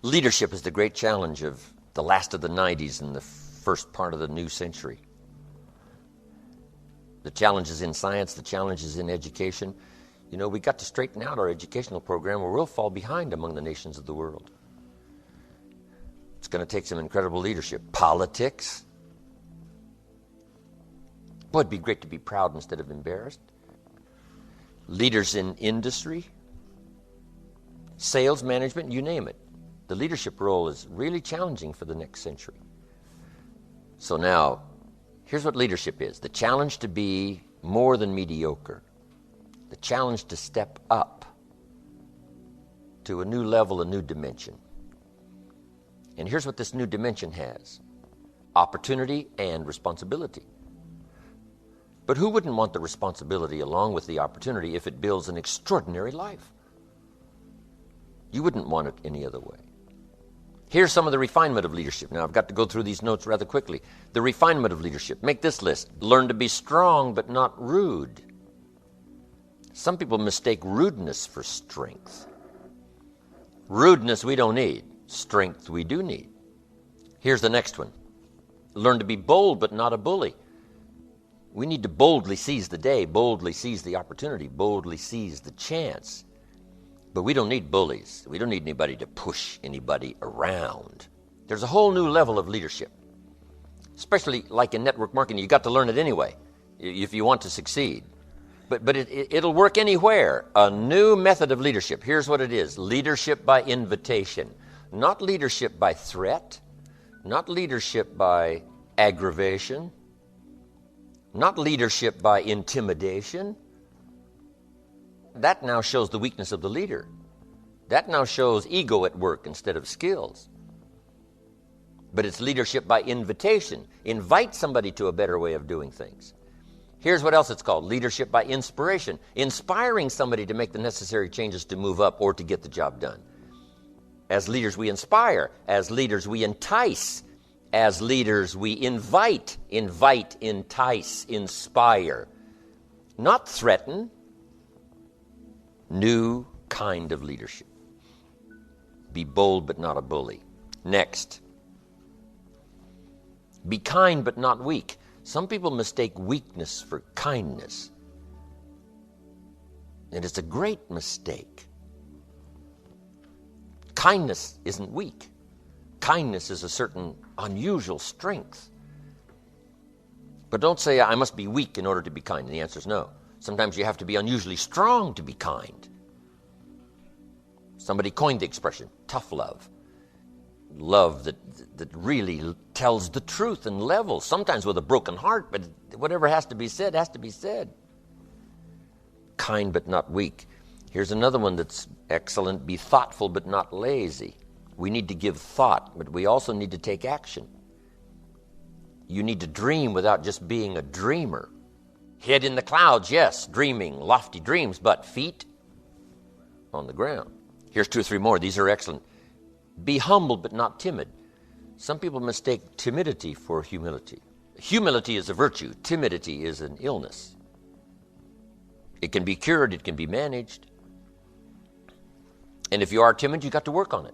Leadership is the great challenge of the last of the 90s and the first part of the new century. The challenges in science, the challenges in education. You know, we got to straighten out our educational program or we'll fall behind among the nations of the world. It's going to take some incredible leadership. Politics. Boy, it'd be great to be proud instead of embarrassed. Leaders in industry, sales, management, you name it. The leadership role is really challenging for the next century. So now, here's what leadership is. The challenge to be more than mediocre. The challenge to step up to a new level, a new dimension. And here's what this new dimension has. Opportunity and responsibility. But who wouldn't want the responsibility along with the opportunity if it builds an extraordinary life? You wouldn't want it any other way. Here's some of the refinement of leadership. Now, I've got to go through these notes rather quickly. The refinement of leadership. Make this list. Learn to be strong but not rude. Some people mistake rudeness for strength. Rudeness we don't need. Strength we do need. Here's the next one. Learn to be bold but not a bully. We need to boldly seize the day, boldly seize the opportunity, boldly seize the chance. But we don't need bullies. We don't need anybody to push anybody around. There's a whole new level of leadership. Especially like in network marketing, you got to learn it anyway if you want to succeed. But it'll work anywhere. A new method of leadership. Here's what it is. Leadership by invitation. Not leadership by threat. Not leadership by aggravation. Not leadership by intimidation. That now shows the weakness of the leader. That now shows ego at work instead of skills. But it's leadership by invitation. Invite somebody to a better way of doing things. Here's what else it's called. Leadership by inspiration. Inspiring somebody to make the necessary changes to move up or to get the job done. As leaders, we inspire. As leaders, we entice. As leaders, we invite, entice, inspire. Not threaten. New kind of leadership. Be bold but not a bully. Next. Be kind but not weak. Some people mistake weakness for kindness. And it's a great mistake. Kindness isn't weak. Kindness is a certain unusual strength. But don't say, I must be weak in order to be kind. And the answer is no. Sometimes you have to be unusually strong to be kind. Somebody coined the expression, tough love. Love that really tells the truth and levels, sometimes with a broken heart, but whatever has to be said, has to be said. Kind but not weak. Here's another one that's excellent. Be thoughtful but not lazy. We need to give thought, but we also need to take action. You need to dream without just being a dreamer. Head in the clouds, yes, dreaming, lofty dreams, but feet on the ground. Here's 2 or 3 more. These are excellent. Be humble but not timid. Some people mistake timidity for humility. Humility is a virtue. Timidity is an illness. It can be cured. It can be managed. And if you are timid, you got to work on it.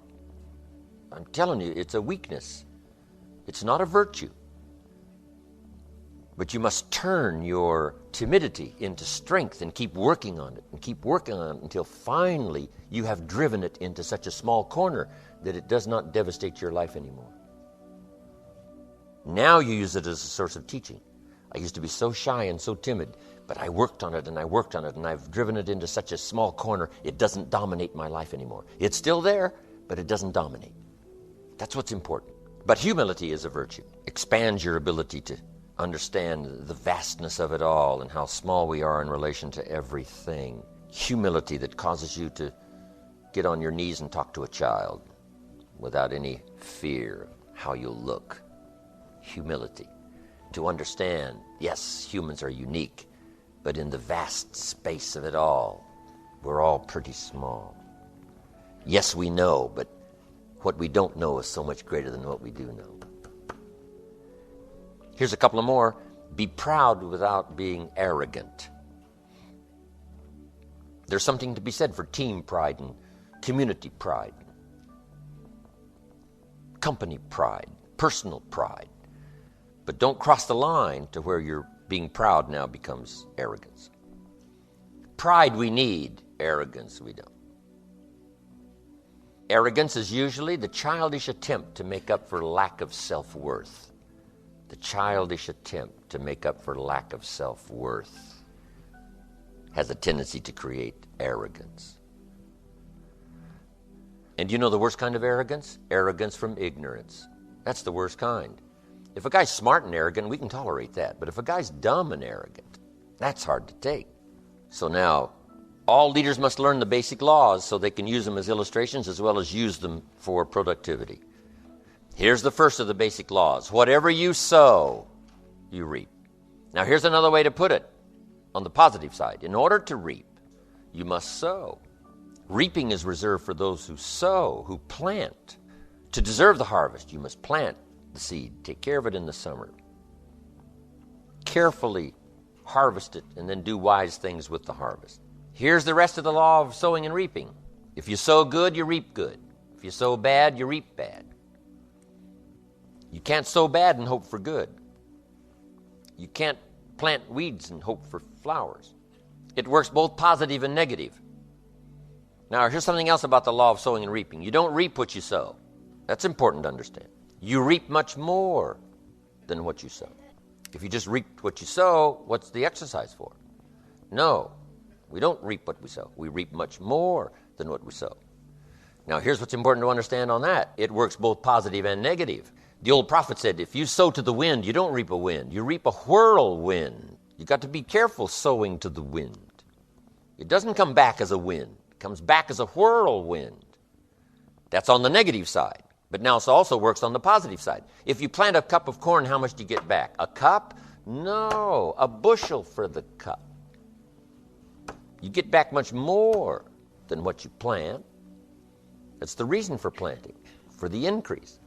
I'm telling you, it's a weakness. It's not a virtue. But you must turn your timidity into strength and keep working on it and keep working on it until finally you have driven it into such a small corner that it does not devastate your life anymore. Now you use it as a source of teaching. I used to be so shy and so timid, but I worked on it and I worked on it and I've driven it into such a small corner it doesn't dominate my life anymore. It's still there, but it doesn't dominate. That's what's important. But humility is a virtue. Expands your ability to understand the vastness of it all and how small we are in relation to everything. Humility that causes you to get on your knees and talk to a child without any fear of how you'll look. Humility. To understand, yes, humans are unique, but in the vast space of it all, we're all pretty small. Yes, we know, but what we don't know is so much greater than what we do know. Here's a couple of more. Be proud without being arrogant. There's something to be said for team pride and community pride. company pride, personal pride. But don't cross the line to where you're being proud now becomes arrogance. Pride we need, arrogance we don't. Arrogance is usually the childish attempt to make up for lack of self-worth. The childish attempt to make up for lack of self-worth has a tendency to create arrogance. And you know the worst kind of arrogance? Arrogance from ignorance. That's the worst kind. If a guy's smart and arrogant, we can tolerate that. But if a guy's dumb and arrogant, that's hard to take. So now, all leaders must learn the basic laws so they can use them as illustrations as well as use them for productivity. Here's the first of the basic laws. Whatever you sow, you reap. Now here's another way to put it on the positive side. In order to reap, you must sow. Reaping is reserved for those who sow, who plant. To deserve the harvest, you must plant the seed. Take care of it in the summer. Carefully harvest it and then do wise things with the harvest. Here's the rest of the law of sowing and reaping. If you sow good, you reap good. If you sow bad, you reap bad. You can't sow bad and hope for good. You can't plant weeds and hope for flowers. It works both positive and negative. Now, here's something else about the law of sowing and reaping. You don't reap what you sow. That's important to understand. You reap much more than what you sow. If you just reap what you sow, what's the exercise for? No, we don't reap what we sow. We reap much more than what we sow. Now, here's what's important to understand on that. It works both positive and negative. The old prophet said, if you sow to the wind, you don't reap a wind. You reap a whirlwind. You got to be careful sowing to the wind. It doesn't come back as a wind. It comes back as a whirlwind. That's on the negative side. But now it also works on the positive side. If you plant a cup of corn, how much do you get back? A cup? No, a bushel for the cup. You get back much more than what you plant. That's the reason for planting, for the increase.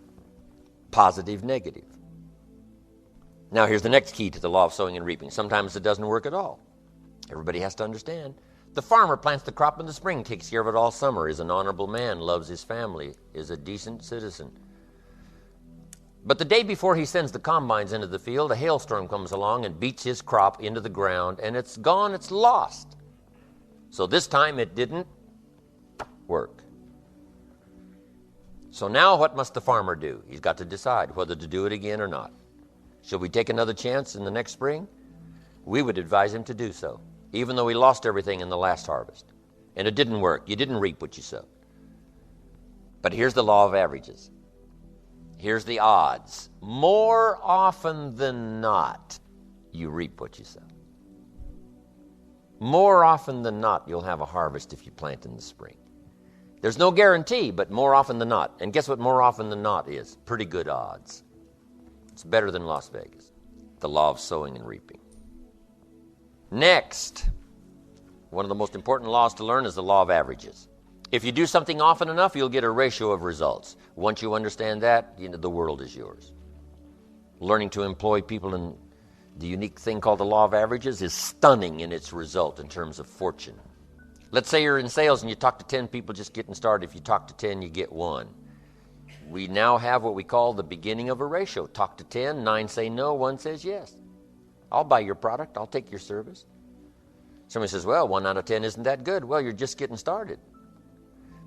Positive, negative. Now here's the next key to the law of sowing and reaping. Sometimes it doesn't work at all. Everybody has to understand. The farmer plants the crop in the spring, takes care of it all summer, is an honorable man, loves his family, is a decent citizen. But the day before he sends the combines into the field, a hailstorm comes along and beats his crop into the ground, and it's gone, it's lost. So this time it didn't work. So now what must the farmer do? He's got to decide whether to do it again or not. Shall we take another chance in the next spring? We would advise him to do so, even though he lost everything in the last harvest. And it didn't work. You didn't reap what you sowed. But here's the law of averages. Here's the odds. More often than not, you reap what you sow. More often than not, you'll have a harvest if you plant in the spring. There's no guarantee, but more often than not. And guess what more often than not is? Pretty good odds. It's better than Las Vegas. The law of sowing and reaping. Next, one of the most important laws to learn is the law of averages. If you do something often enough, you'll get a ratio of results. Once you understand that, the world is yours. Learning to employ people in the unique thing called the law of averages is stunning in its result in terms of fortune. Let's say you're in sales and you talk to 10 people just getting started. If you talk to 10, you get 1. We now have what we call the beginning of a ratio. Talk to 10, 9 say no, 1 says yes. I'll buy your product. I'll take your service. Somebody says, well, 1 out of 10 isn't that good. Well, you're just getting started.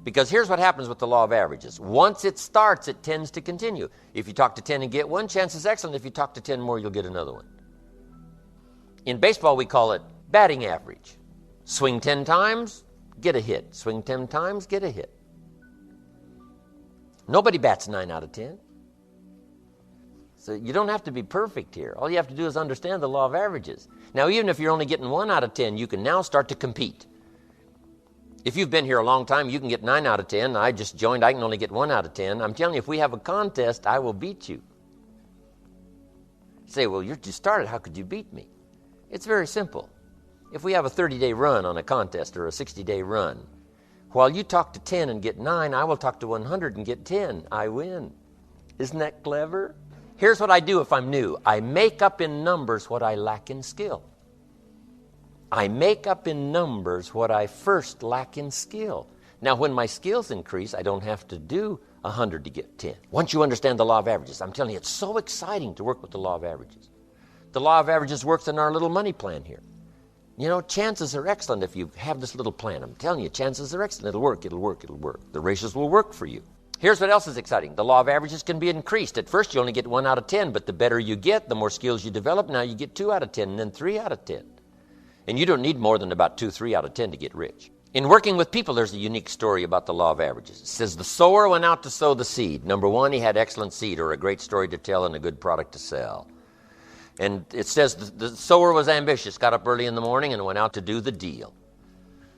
Because here's what happens with the law of averages. Once it starts, it tends to continue. If you talk to 10 and get 1, chance is excellent. If you talk to 10 more, you'll get another one. In baseball, we call it batting average. Swing 10 times, get a hit. Swing 10 times, get a hit. Nobody bats 9 out of 10. So you don't have to be perfect here. All you have to do is understand the law of averages. Now, even if you're only getting 1 out of 10, you can now start to compete. If you've been here a long time, you can get 9 out of 10. I just joined, I can only get 1 out of 10. I'm telling you, if we have a contest, I will beat you. You say, well, you just started. How could you beat me? It's very simple. If we have a 30-day run on a contest or a 60-day run, while you talk to 10 and get 9, I will talk to 100 and get 10. I win. Isn't that clever? Here's what I do if I'm new. I make up in numbers what I lack in skill. I make up in numbers what I first lack in skill. Now, when my skills increase, I don't have to do 100 to get 10. Once you understand the law of averages, I'm telling you, it's so exciting to work with the law of averages. The law of averages works in our little money plan here. You know, chances are excellent if you have this little plan. I'm telling you, chances are excellent. It'll work, it'll work, it'll work. The ratios will work for you. Here's what else is exciting. The law of averages can be increased. At first, you only get 1 out of 10, but the better you get, the more skills you develop. Now you get 2 out of 10, and then 3 out of 10. And you don't need more than about 2, 3 out of 10 to get rich. In working with people, there's a unique story about the law of averages. It says the sower went out to sow the seed. Number one, he had excellent seed or a great story to tell and a good product to sell. And it says the sower was ambitious, got up early in the morning and went out to do the deal.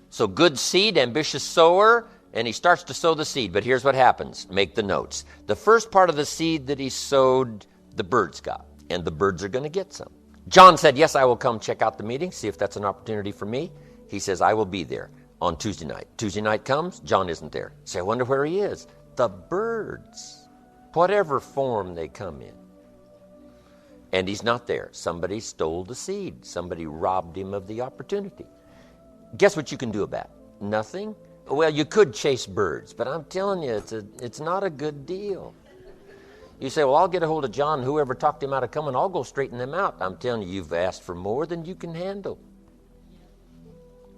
So good seed, ambitious sower, and he starts to sow the seed. But here's what happens. Make the notes. The first part of the seed that he sowed, the birds got, and the birds are going to get some. John said, yes, I will come check out the meeting, see if that's an opportunity for me. He says, I will be there on Tuesday night. Tuesday night comes, John isn't there. Say, I wonder where he is. The birds, whatever form they come in. And he's not there. Somebody stole the seed. Somebody robbed him of the opportunity. Guess what you can do about it? Nothing? Well, you could chase birds, but I'm telling you, it's not a good deal. You say, well, I'll get a hold of John. Whoever talked him out of coming, I'll go straighten them out. I'm telling you, you've asked for more than you can handle.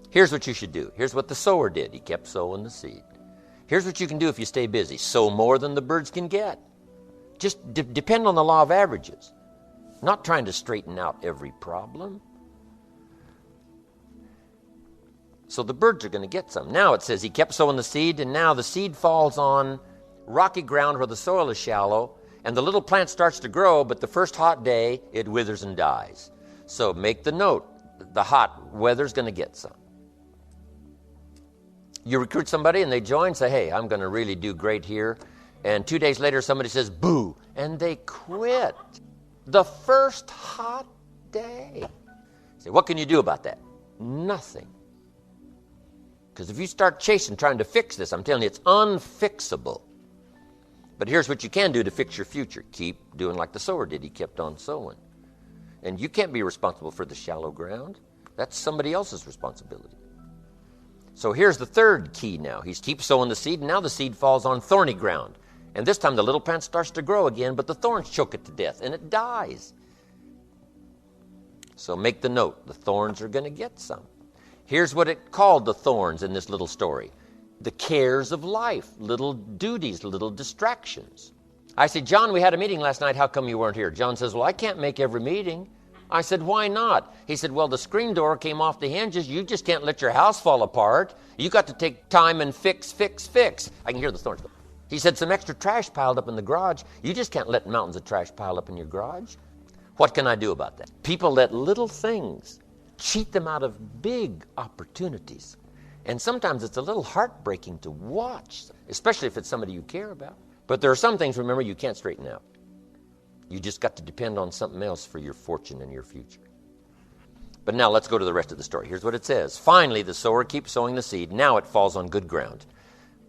Here's what you should do. Here's what the sower did. He kept sowing the seed. Here's what you can do if you stay busy. Sow more than the birds can get. Just depend on the law of averages. Not trying to straighten out every problem. So the birds are going to get some. Now it says he kept sowing the seed, and now the seed falls on rocky ground where the soil is shallow, and the little plant starts to grow, but the first hot day, it withers and dies. So make the note, the hot weather's going to get some. You recruit somebody and they join, say, hey, I'm going to really do great here. And 2 days later, somebody says, boo, and they quit. The first hot day. You say, what can you do about that? Nothing. Because if you start chasing, trying to fix this, I'm telling you, it's unfixable. But here's what you can do to fix your future. Keep doing like the sower did. He kept on sowing. And you can't be responsible for the shallow ground. That's somebody else's responsibility. So here's the third key now. He keeps sowing the seed, and now the seed falls on thorny ground. And this time the little plant starts to grow again, but the thorns choke it to death, and it dies. So make the note, the thorns are going to get some. Here's what it called the thorns in this little story. The cares of life, little duties, little distractions. I said, John, we had a meeting last night. How come you weren't here? John says, well, I can't make every meeting. I said, why not? He said, well, the screen door came off the hinges. You just can't let your house fall apart. You got to take time and fix. I can hear the thorns go. He said, some extra trash piled up in the garage. You just can't let mountains of trash pile up in your garage. What can I do about that? People let little things cheat them out of big opportunities. And sometimes it's a little heartbreaking to watch, especially if it's somebody you care about. But there are some things, remember, you can't straighten out. You just got to depend on something else for your fortune and your future. But now let's go to the rest of the story. Here's what it says. Finally, the sower keeps sowing the seed. Now it falls on good ground.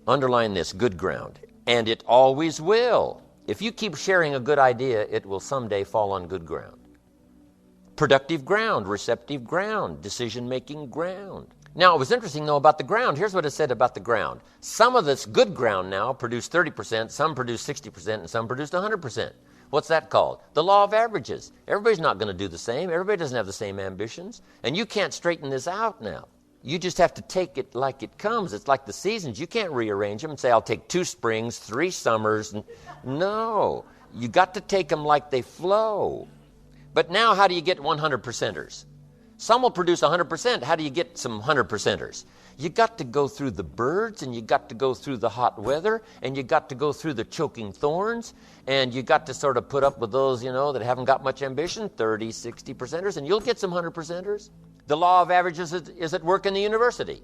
Underline this, good ground. And it always will. If you keep sharing a good idea, it will someday fall on good ground. Productive ground, receptive ground, decision-making ground. Now, it was interesting, though, about the ground. Here's what it said about the ground. Some of this good ground now produced 30%, some produced 60%, and some produced 100%. What's that called? The law of averages. Everybody's not going to do the same. Everybody doesn't have the same ambitions. And you can't straighten this out now. You just have to take it like it comes. It's like the seasons. You can't rearrange them and say, I'll take 2 springs, 3 summers. No, you got to take them like they flow. But now how do you get 100%ers? Some will produce 100%. How do you get some 100%ers? You got to go through the birds, and you got to go through the hot weather, and you got to go through the choking thorns, and you got to sort of put up with those, that haven't got much ambition, 30, 60%ers, and you'll get some 100%ers. The law of averages is at work in the university.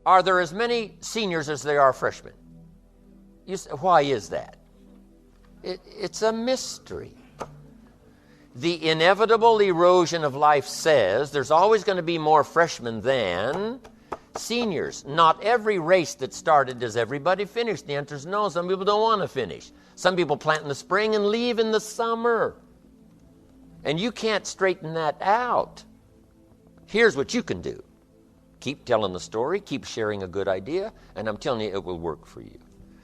Are there as many seniors as there are freshmen? Why is that? It's a mystery. The inevitable erosion of life says there's always going to be more freshmen than seniors. Not every race that started does everybody finish. The answer is no. Some people don't want to finish. Some people plant in the spring and leave in the summer. And you can't straighten that out. Here's what you can do. Keep telling the story, keep sharing a good idea, and I'm telling you, it will work for you.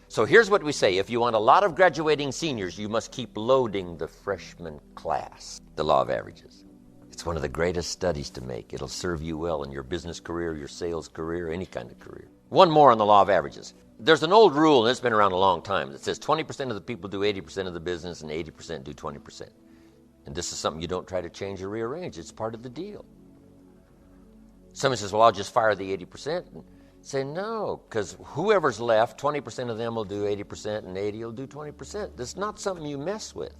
So here's what we say. If you want a lot of graduating seniors, you must keep loading the freshman class. The law of averages. It's one of the greatest studies to make. It'll serve you well in your business career, your sales career, any kind of career. One more on the law of averages. There's an old rule, and it's been around a long time, that says 20% of the people do 80% of the business and 80% do 20%. And this is something you don't try to change or rearrange. It's part of the deal. Somebody says, well, I'll just fire the 80%. And say, no, because whoever's left, 20% of them will do 80% and 80 will do 20%. That's not something you mess with.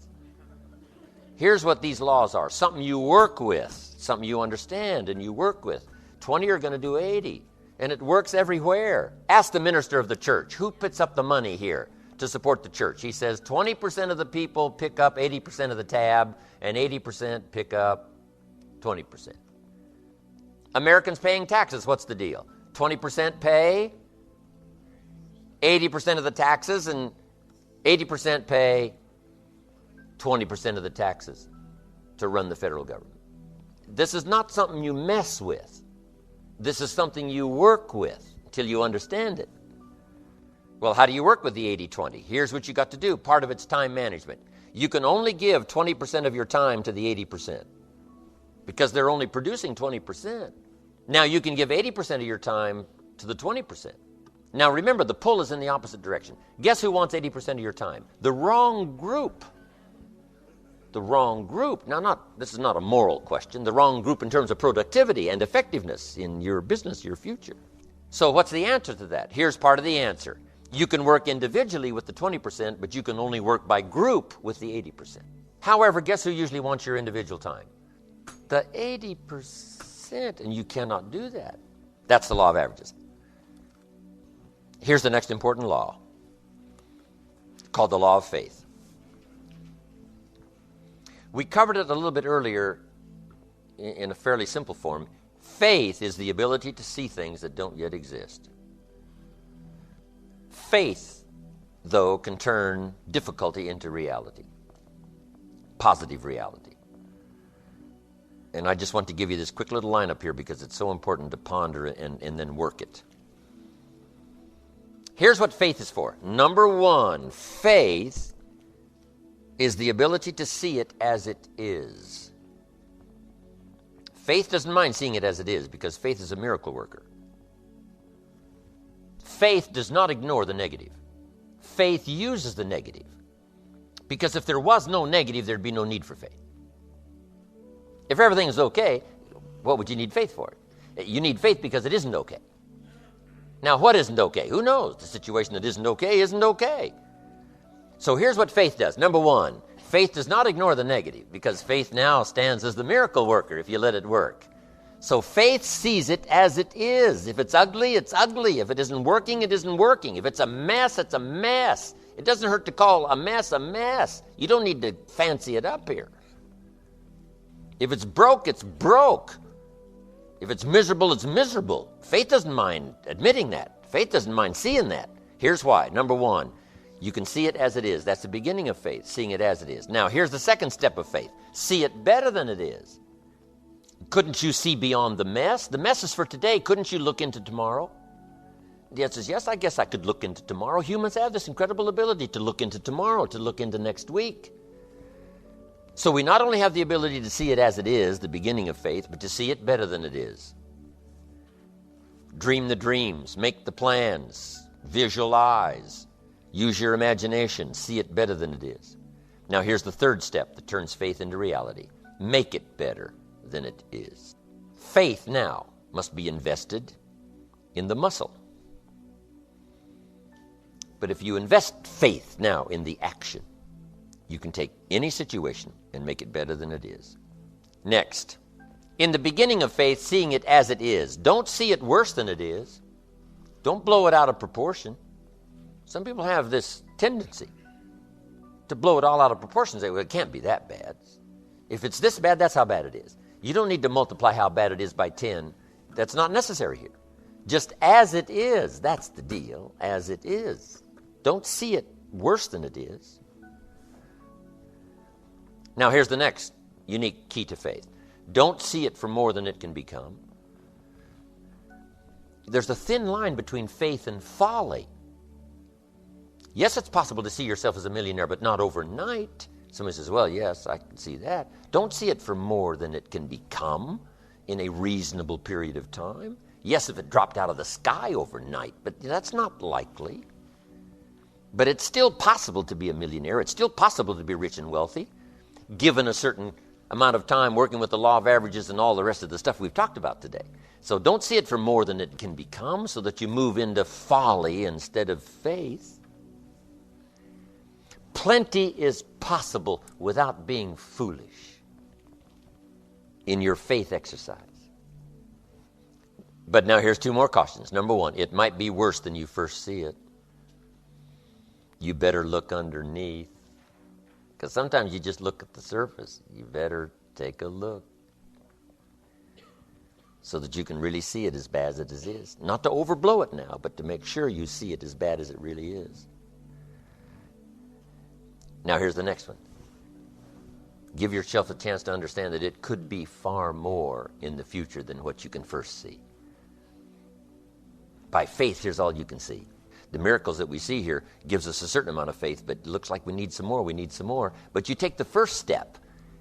Here's what these laws are. Something you work with, something you understand and you work with. 20 are going to do 80, and it works everywhere. Ask the minister of the church, who puts up the money here to support the church? He says 20% of the people pick up 80% of the tab, and 80% pick up 20%. Americans paying taxes, what's the deal? 20% pay 80% of the taxes, and 80% pay 20% of the taxes to run the federal government. This is not something you mess with. This is something you work with until you understand it. Well, how do you work with the 80-20? Here's what you got to do. Part of it's time management. You can only give 20% of your time to the 80% because they're only producing 20%. Now you can give 80% of your time to the 20%. Now remember, the pull is in the opposite direction. Guess who wants 80% of your time? The wrong group. The wrong group. Now, this is not a moral question. The wrong group in terms of productivity and effectiveness in your business, your future. So what's the answer to that? Here's part of the answer. You can work individually with the 20%, but you can only work by group with the 80%. However, guess who usually wants your individual time? The 80%, and you cannot do that. That's the law of averages. Here's the next important law, called the law of faith. We covered it a little bit earlier in a fairly simple form. Faith is the ability to see things that don't yet exist. Faith, though, can turn difficulty into reality, positive reality. And I just want to give you this quick little line up here because it's so important to ponder and then work it. Here's what faith is for. Number one, faith is the ability to see it as it is. Faith doesn't mind seeing it as it is because faith is a miracle worker. Faith does not ignore the negative. Faith uses the negative because if there was no negative, there'd be no need for faith. If everything is okay, what would you need faith for? You need faith because it isn't okay. Now, what isn't okay? Who knows? The situation that isn't okay. So here's what faith does. Number one, faith does not ignore the negative because faith now stands as the miracle worker if you let it work. So faith sees it as it is. If it's ugly, it's ugly. If it isn't working, it isn't working. If it's a mess, it's a mess. It doesn't hurt to call a mess a mess. You don't need to fancy it up here. If it's broke, it's broke. If it's miserable, it's miserable. Faith doesn't mind admitting that. Faith doesn't mind seeing that. Here's why. Number one, you can see it as it is. That's the beginning of faith, seeing it as it is. Now, here's the second step of faith. See it better than it is. Couldn't you see beyond the mess? The mess is for today. Couldn't you look into tomorrow? The answer is yes, I guess I could look into tomorrow. Humans have this incredible ability to look into tomorrow, to look into next week. So we not only have the ability to see it as it is, the beginning of faith, but to see it better than it is. Dream the dreams, make the plans, visualize. Use your imagination. See it better than it is. Now here's the third step that turns faith into reality. Make it better than it is. Faith now must be invested in the muscle. But if you invest faith now in the action, you can take any situation and make it better than it is. Next, in the beginning of faith, seeing it as it is. Don't see it worse than it is. Don't blow it out of proportion. Some people have this tendency to blow it all out of proportion and say, well, it can't be that bad. If it's this bad, that's how bad it is. You don't need to multiply how bad it is by 10. That's not necessary here. Just as it is, that's the deal, as it is. Don't see it worse than it is. Now, here's the next unique key to faith. Don't see it for more than it can become. there's a thin line between faith and folly. Yes, it's possible to see yourself as a millionaire, but not overnight. Somebody says, well, yes, I can see that. Don't see it for more than it can become in a reasonable period of time. Yes, if it dropped out of the sky overnight, but that's not likely. But it's still possible to be a millionaire. It's still possible to be rich and wealthy, given a certain amount of time working with the law of averages and all the rest of the stuff we've talked about today. So don't see it for more than it can become so that you move into folly instead of faith. Plenty is possible without being foolish in your faith exercise. But now here's two more cautions. Number one, it might be worse than you first see it. You better look underneath. Because sometimes you just look at the surface. You better take a look so that you can really see it as bad as it is. Not to overblow it now, but to make sure you see it as bad as it really is. Now here's the next one. Give yourself a chance to understand that it could be far more in the future than what you can first see. By faith, here's all you can see. The miracles that we see here gives us a certain amount of faith, but it looks like we need some more. But you take the first step.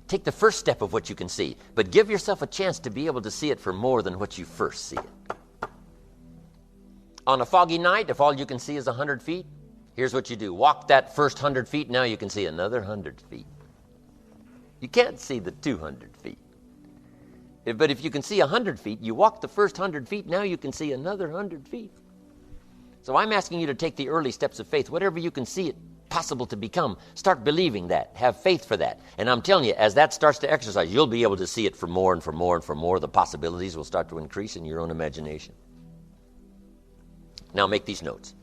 Take the first step of what you can see. But give yourself a chance to be able to see it for more than what you first see it. On a foggy night, if all you can see is 100 feet, here's what you do. Walk that first 100 feet, now you can see another 100 feet. You can't see the 200 feet. But if you can see 100 feet, you walk the first 100 feet, now you can see another 100 feet. So I'm asking you to take the early steps of faith. Whatever you can see it possible to become, start believing that. Have faith for that. And I'm telling you, as that starts to exercise, you'll be able to see it for more and for more and for more. The possibilities will start to increase in your own imagination. Now make these notes.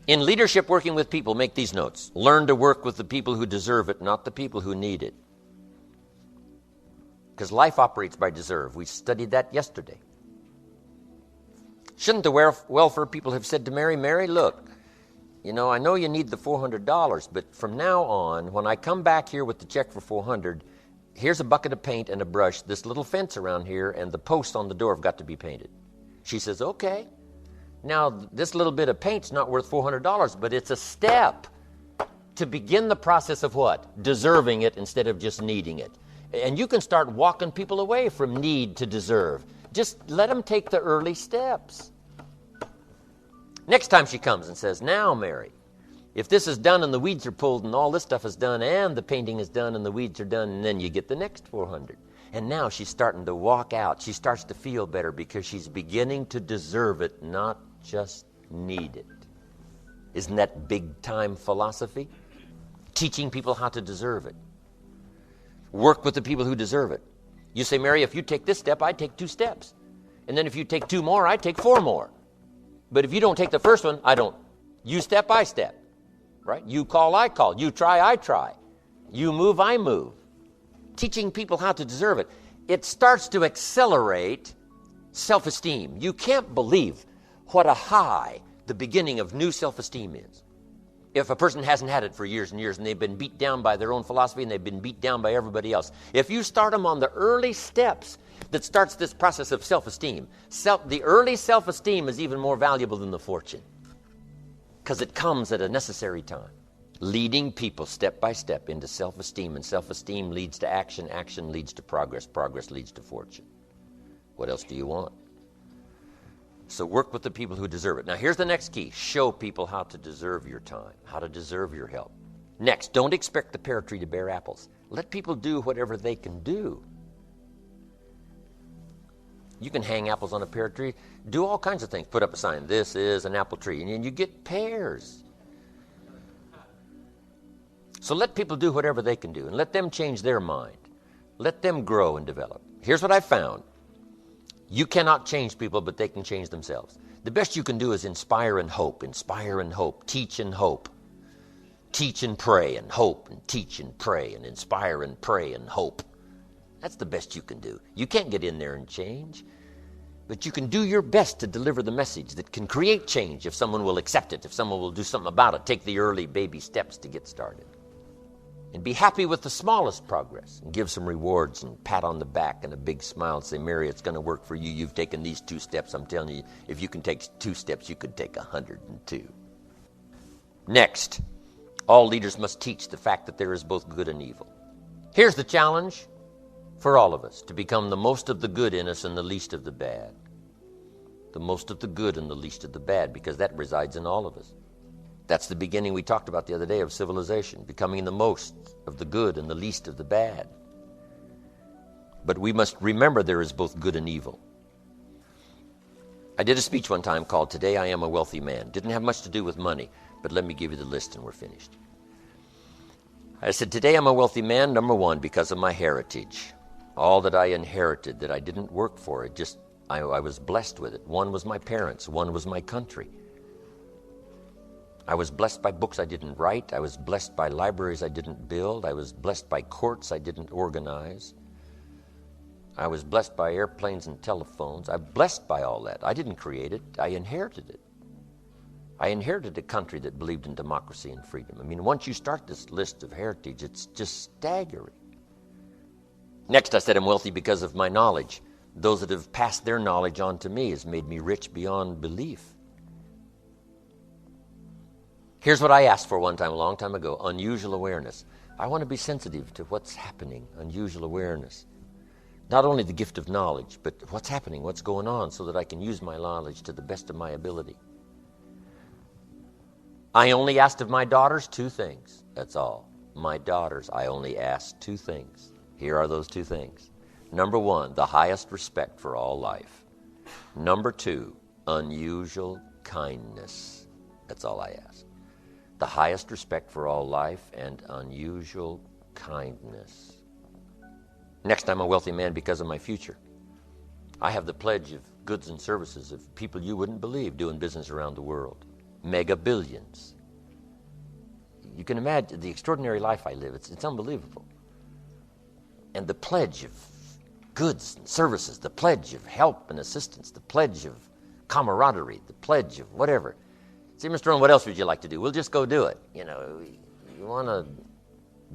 In leadership working with people, make these notes. Learn to work with the people who deserve it, not the people who need it. Because life operates by deserve. We studied that yesterday. Shouldn't the welfare people have said to Mary, Mary, look, you know, I know you need the $400, but from now on, when I come back here with the check for $400, here's a bucket of paint and a brush, this little fence around here, and the posts on the door have got to be painted. She says, okay. Now, this little bit of paint's not worth $400, but it's a step to begin the process of what? Deserving it instead of just needing it. And you can start walking people away from need to deserve. Just let them take the early steps. Next time she comes and says, now, Mary, if this is done and the weeds are pulled and all this stuff is done and the painting is done and the weeds are done, and then you get the next 400. And now she's starting to walk out. She starts to feel better because she's beginning to deserve it, not just need it. Isn't that big-time philosophy? Teaching people how to deserve it. Work with the people who deserve it. You say, Mary, if you take this step, I take 2 steps. And then if you take 2 more, I take 4 more. But if you don't take the first one, I don't. You step, I step. Right? You call, I call. You try, I try. You move, I move. Teaching people how to deserve it. It starts to accelerate self-esteem. You can't believe what a high the beginning of new self-esteem is. If a person hasn't had it for years and years and they've been beat down by their own philosophy and they've been beat down by everybody else. If you start them on the early steps that starts this process of self-esteem, the early self-esteem is even more valuable than the fortune because it comes at a necessary time. Leading people step by step into self-esteem, and self-esteem leads to action, action leads to progress, progress leads to fortune. What else do you want? So work with the people who deserve it. Now here's the next key. Show people how to deserve your time, how to deserve your help. Next, don't expect the pear tree to bear apples. Let people do whatever they can do. You can hang apples on a pear tree, do all kinds of things. Put up a sign, this is an apple tree, and you get pears. So let people do whatever they can do, and let them change their mind. Let them grow and develop. Here's what I found. You cannot change people, but they can change themselves. The best you can do is inspire and hope, teach and hope. Teach and pray and hope, and teach and pray and inspire and pray and hope. That's the best you can do. You can't get in there and change, but you can do your best to deliver the message that can create change if someone will accept it, if someone will do something about it, take the early baby steps to get started. And be happy with the smallest progress and give some rewards and pat on the back and a big smile and say, Mary, it's going to work for you. You've taken these 2 steps. I'm telling you, if you can take 2 steps, you could take 102. Next, all leaders must teach the fact that there is both good and evil. Here's the challenge for all of us, to become the most of the good in us and the least of the bad. The most of the good and the least of the bad, because that resides in all of us. That's the beginning we talked about the other day of civilization, becoming the most of the good and the least of the bad. But we must remember there is both good and evil. I did a speech one time called Today I Am a Wealthy Man. Didn't have much to do with money, but let me give you the list and we're finished. I said, today I'm a wealthy man, number 1, because of my heritage. All that I inherited that I didn't work for, I was blessed with it. 1 was my parents, 1 was my country. I was blessed by books I didn't write. I was blessed by libraries I didn't build. I was blessed by courts I didn't organize. I was blessed by airplanes and telephones. I'm blessed by all that. I didn't create it. I inherited it. I inherited a country that believed in democracy and freedom. I mean, once you start this list of heritage, it's just staggering. Next, I said I'm wealthy because of my knowledge. Those that have passed their knowledge on to me has made me rich beyond belief. Here's what I asked for one time, a long time ago, unusual awareness. I want to be sensitive to what's happening, unusual awareness. Not only the gift of knowledge, but what's happening, what's going on, so that I can use my knowledge to the best of my ability. I only asked of my daughters 2 things, that's all. My daughters, I only asked 2 things. Here are those 2 things. Number 1, the highest respect for all life. Number 2, unusual kindness. That's all I asked. The highest respect for all life and unusual kindness. Next, I'm a wealthy man because of my future. I have the pledge of goods and services of people you wouldn't believe doing business around the world. Mega billions. You can imagine the extraordinary life I live. It's unbelievable. And the pledge of goods and services, the pledge of help and assistance, the pledge of camaraderie, the pledge of whatever. See, Mr. Rohn, what else would you like to do? We'll just go do it. You want to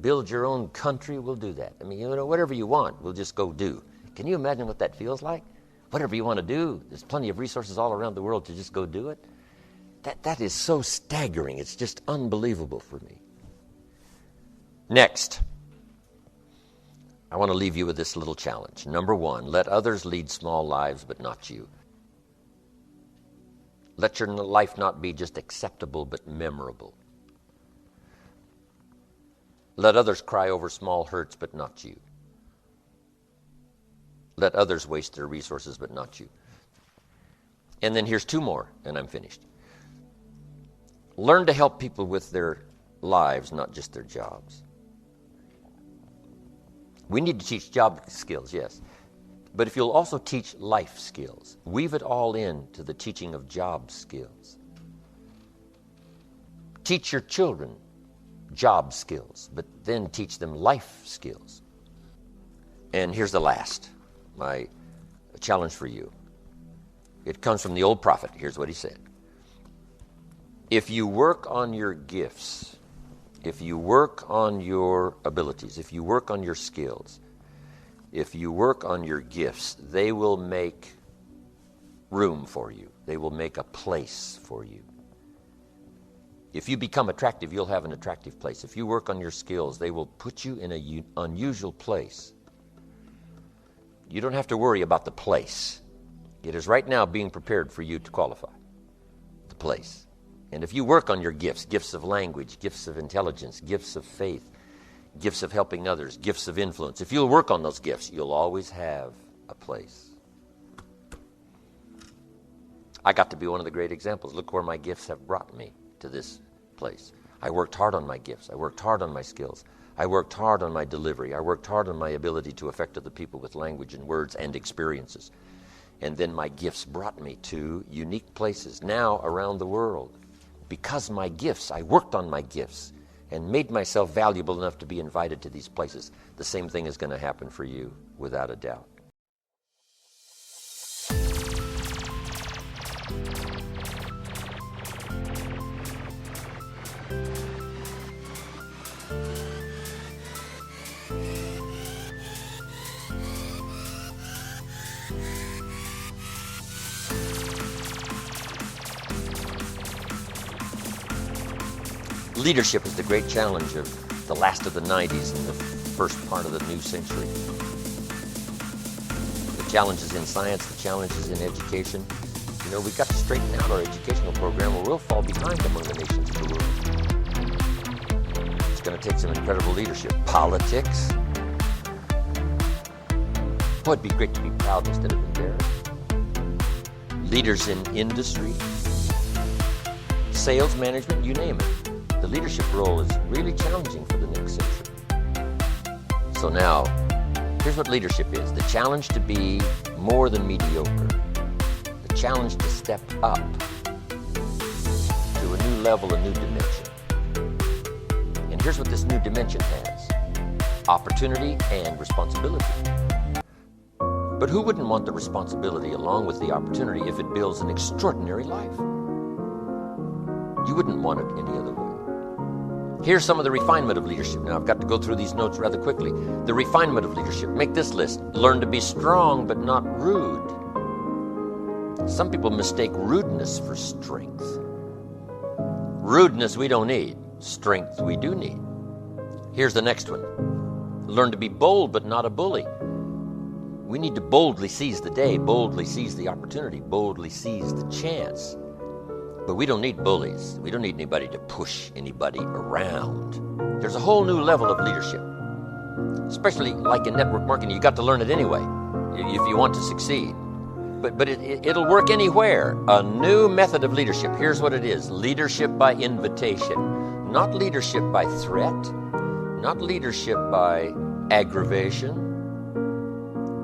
build your own country? We'll do that. I mean, whatever you want, we'll just go do. Can you imagine what that feels like? Whatever you want to do, there's plenty of resources all around the world to just go do it. That is so staggering. It's just unbelievable for me. Next, I want to leave you with this little challenge. Number 1, let others lead small lives, but not you. Let your life not be just acceptable, but memorable. Let others cry over small hurts, but not you. Let others waste their resources, but not you. And then here's 2 more, and I'm finished. Learn to help people with their lives, not just their jobs. We need to teach job skills, yes. But if you'll also teach life skills, weave it all into the teaching of job skills. Teach your children job skills, but then teach them life skills. And here's the last, my challenge for you. It comes from the old prophet. Here's what he said. If you work on your gifts, if you work on your abilities, if you work on your skills, if you work on your gifts, they will make room for you. They will make a place for you. If you become attractive, you'll have an attractive place. If you work on your skills, they will put you in an unusual place. You don't have to worry about the place. It is right now being prepared for you to qualify. The place. And if you work on your gifts, gifts of language, gifts of intelligence, gifts of faith, gifts of helping others, gifts of influence, if you'll work on those gifts, you'll always have a place. I got to be one of the great examples. Look where my gifts have brought me to this place. I worked hard on my gifts. I worked hard on my skills. I worked hard on my delivery. I worked hard on my ability to affect other people with language and words and experiences. And then my gifts brought me to unique places now around the world. Because my gifts, I worked on my gifts and made myself valuable enough to be invited to these places. The same thing is going to happen for you, without a doubt. Leadership is the great challenge of the last of the 90s and the first part of the new century. The challenges in science, the challenges in education. You know, we've got to straighten out our educational program or we'll fall behind among the nations of the world. It's going to take some incredible leadership. Politics. Boy, it'd be great to be proud instead of embarrassed. Leaders in industry, sales management, you name it. The leadership role is really challenging for the next century. So now, here's what leadership is. The challenge to be more than mediocre. The challenge to step up to a new level, a new dimension. And here's what this new dimension has. Opportunity and responsibility. But who wouldn't want the responsibility along with the opportunity if it builds an extraordinary life? You wouldn't want it any other way. Here's some of the refinement of leadership. Now, I've got to go through these notes rather quickly. The refinement of leadership. Make this list. Learn to be strong, but not rude. Some people mistake rudeness for strength. Rudeness we don't need. Strength we do need. Here's the next one. Learn to be bold, but not a bully. We need to boldly seize the day, boldly seize the opportunity, boldly seize the chance. But we don't need bullies. We don't need anybody to push anybody around. There's a whole new level of leadership. Especially like in network marketing, you got to learn it anyway if you want to succeed. But it'll work anywhere. A new method of leadership. Here's what it is. Leadership by invitation. Not leadership by threat. Not leadership by aggravation.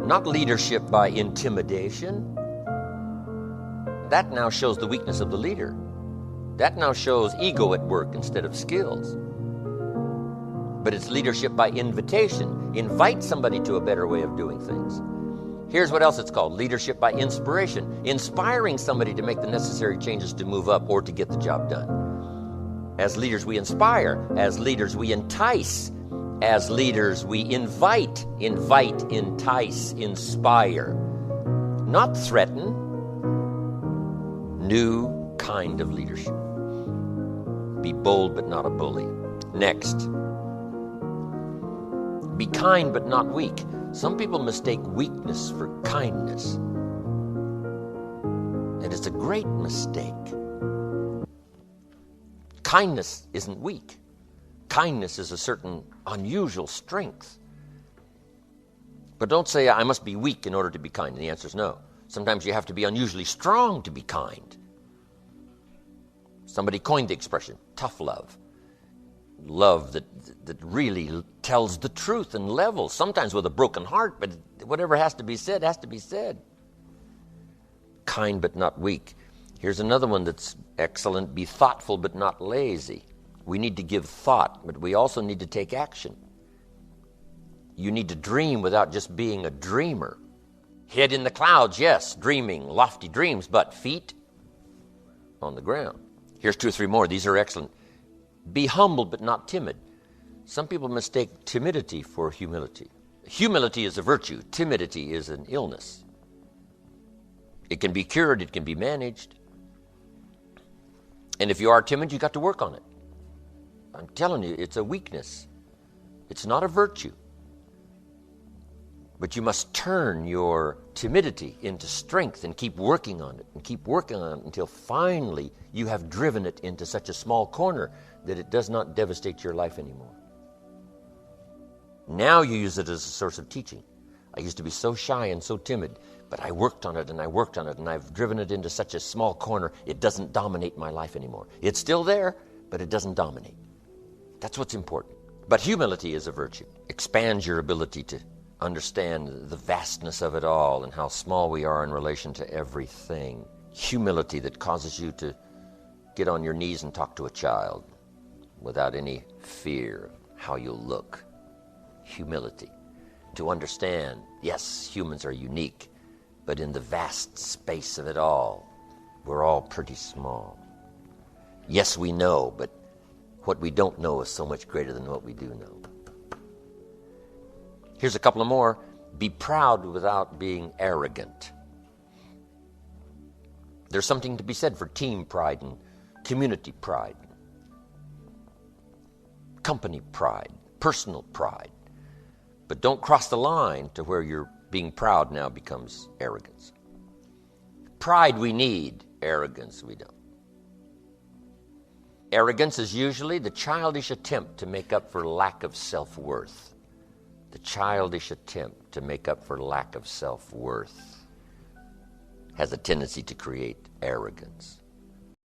Not leadership by intimidation. That now shows the weakness of the leader. That now shows ego at work instead of skills. But it's leadership by invitation. Invite somebody to a better way of doing things. Here's what else it's called. Leadership by inspiration. Inspiring somebody to make the necessary changes to move up or to get the job done. As leaders, we inspire. As leaders, we entice. As leaders, we invite. Invite, entice, inspire. Not threaten. New kind of leadership. Be bold but not a bully. Next. Be kind but not weak. Some people mistake weakness for kindness. And it's a great mistake. Kindness isn't weak. Kindness is a certain unusual strength. But don't say, I must be weak in order to be kind. And the answer is no. Sometimes you have to be unusually strong to be kind. Somebody coined the expression, tough love. Love that really tells the truth and levels, sometimes with a broken heart, but whatever has to be said, has to be said. Kind but not weak. Here's another one that's excellent. Be thoughtful but not lazy. We need to give thought, but we also need to take action. You need to dream without just being a dreamer. Head in the clouds, yes, dreaming, lofty dreams, but feet on the ground. Here's 2 or 3 more. These are excellent. Be humble but not timid. Some people mistake timidity for humility. Humility is a virtue. Timidity is an illness. It can be cured. It can be managed. And if you are timid, you got to work on it. I'm telling you, it's a weakness. It's not a virtue. But you must turn your timidity into strength and keep working on it and keep working on it until finally you have driven it into such a small corner that it does not devastate your life anymore. Now you use it as a source of teaching. I used to be so shy and so timid, but I worked on it and I worked on it and I've driven it into such a small corner it doesn't dominate my life anymore. It's still there, but it doesn't dominate. That's what's important. But humility is a virtue. Expands your ability to understand the vastness of it all and how small we are in relation to everything. Humility that causes you to get on your knees and talk to a child without any fear of how you'll look. Humility. To understand, yes, humans are unique, but in the vast space of it all, we're all pretty small. Yes, we know, but what we don't know is so much greater than what we do know. Here's a couple of more. Be proud without being arrogant. There's something to be said for team pride and community pride. company pride, personal pride. But don't cross the line to where your being proud now becomes arrogance. Pride we need, arrogance we don't. Arrogance is usually the childish attempt to make up for lack of self-worth. The childish attempt to make up for lack of self-worth has a tendency to create arrogance.